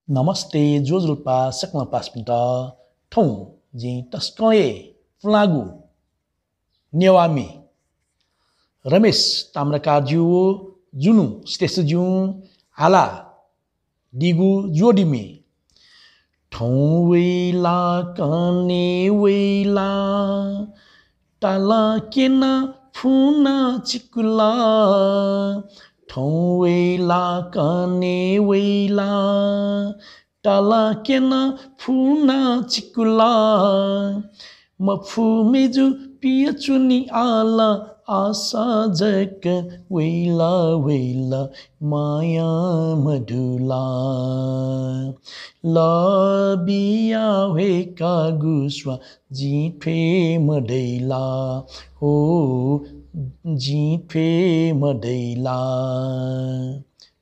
Namaste, Jozulpa, Sakma Paspinta, Tong, Jin Taskoye, Flagu, Newami, Ramesh, Tamrakaju, Junu, Stesajun, Ala, Digu, Jodimi, Tong Wela, Kane Wela, Tala Kena, Puna Chikula, Tong Wela, Kane Wela, Tala Kena, Puna Chikula, Mafu Meju, Piachuni Ala, Asa Jaka, Wela Wela, Maya Madula, Labia Weka Guswa, Jipe Madela, Oh, Jipe Madela.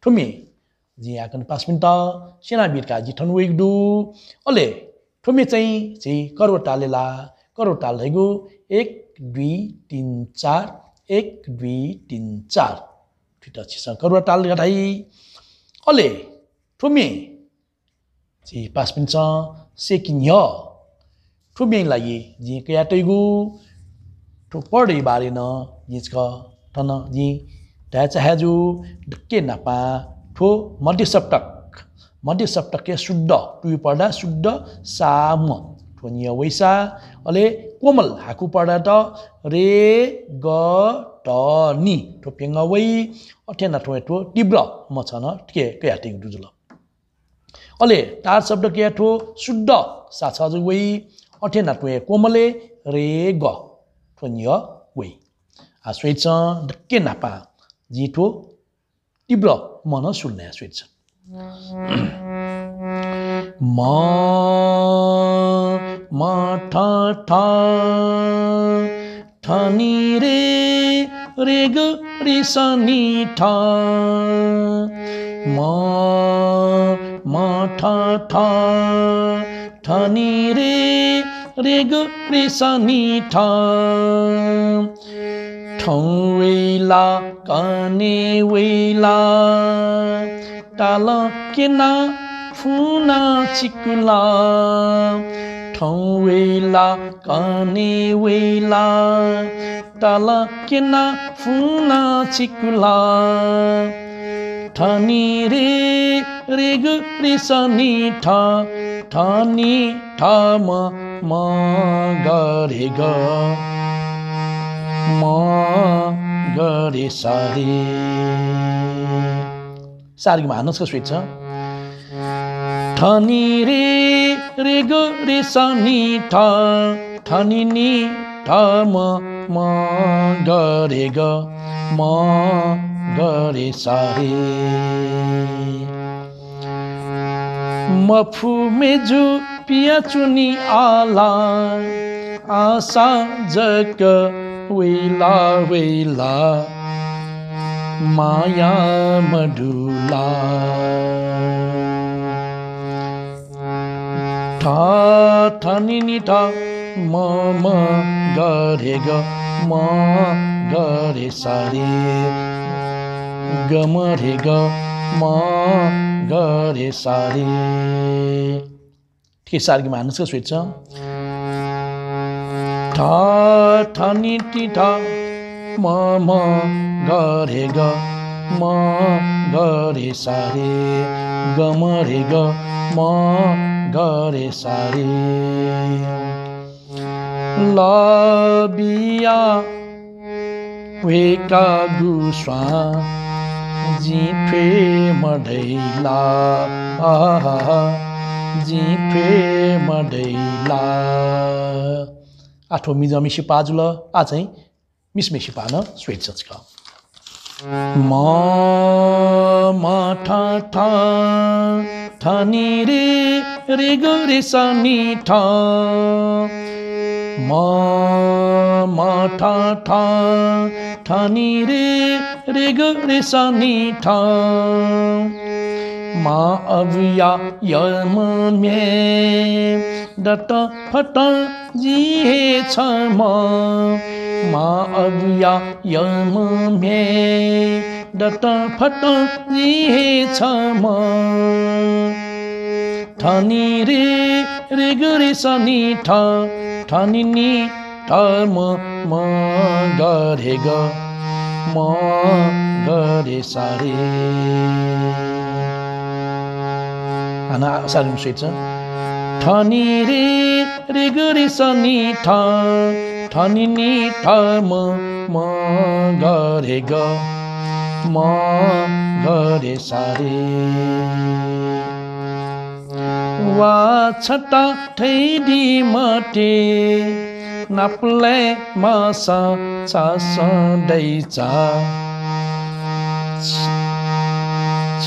To me, the akan pasminta, Shina Birka, Jiton Wigdu, Ole, to me say, Korotalela, Korotalego, Ek. 2 3 4 1 2 3 4 Twitter chisan karwa tal gatai ole thumi ji pasmin cha sekin yo thumi la yi ji kya taigu to porde bare na ji ska thana ji da cha ha ju dkke na pa tho madhya saptak ke shuddha tu pada shuddha sam Punya Waisa oleh komal haku pada ta re ga ta ni to penga wai athena to tibra machana ke ati dujula oleh tar शब्द के ठो शुद्ध साचा ju wai athena to komale re ga punya wai a switcha dkke napa ji to tibra mana sulne switcha ma tha thani re ga re sa ni tha ma tha thani re ga re sa ni tha thong wei la kane wei la tala kena Funa chikula, thong wela, kane wela, tala kena funa chikula, thani re gu re sa ni tha, thani tha ma ga re sa re. Sargi ma hanuska sweet cha. Thani re gu re sa ni tha, thani ni tha ma ga re sa re. Mafu meju pia chuni ala, asa jaka wela wela, maya madula. Tha thani ni tha ma ga re sa re ga ma re ga re sa re ठीक सारगी मानस का switch tha thani ti tha ma ga re sa re ga ma re ga re sa re la bia we ka gu swa ji phe madaila ji phe madaila आठो मिजा मिसी पाजुल आ चाहिँ miss मिसी पान sweat सचका ma tha thani re ga re sa ni tha ma tha thani re ga re sa ni tha ma avya yam me data phata ji he chama ma avya yam me data phata ji he chama ठनी रे रे गरे सनी ठ ठनी नि ठ म गरे ग म गरे सारे आना सारिम स्वीट छ ठनी रे रे गरे सनी ठ ठनी नि ठ म गरे ग म गरे सारे वा छटा ठैडी मटे नाप्ले मासा चा सदैचा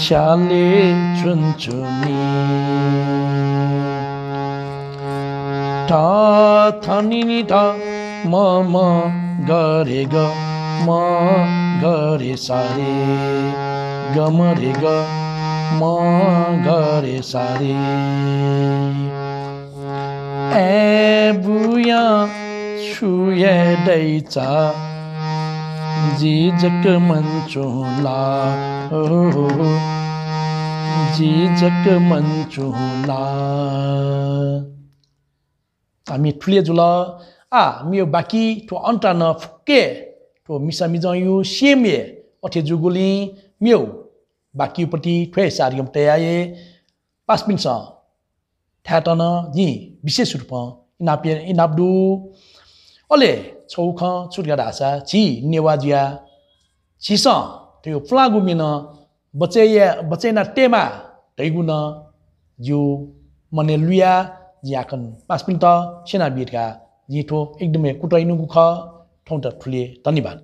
छाले चुनचुनी ठ थनी नि ठ म गरे ग म गरे सारे गम रे ग म गरे सारे ए बुया छुए दैचा जी जक मन्चुला जी जक मन्चुला हामी ठुले जुला मियो बाकी तो अन्टा न फुके तो मिसा मिजं यु सेमे अथे जुगुली मियो बाकी पति ठ्वे सारियम तयाये पासमिनस थाटन जी विशेष रूप इनाब्दु ओले चौख छुटगा दासा छि नेवाजिया छिस त्यो फ्लागुमिन बचेना टेमा दैगुन जु मने लुया ज्याकन पासमिन त सेना बिरका जिथो एकदमै कुटाइनु गुख ठौंटा ठुले धन्यवाद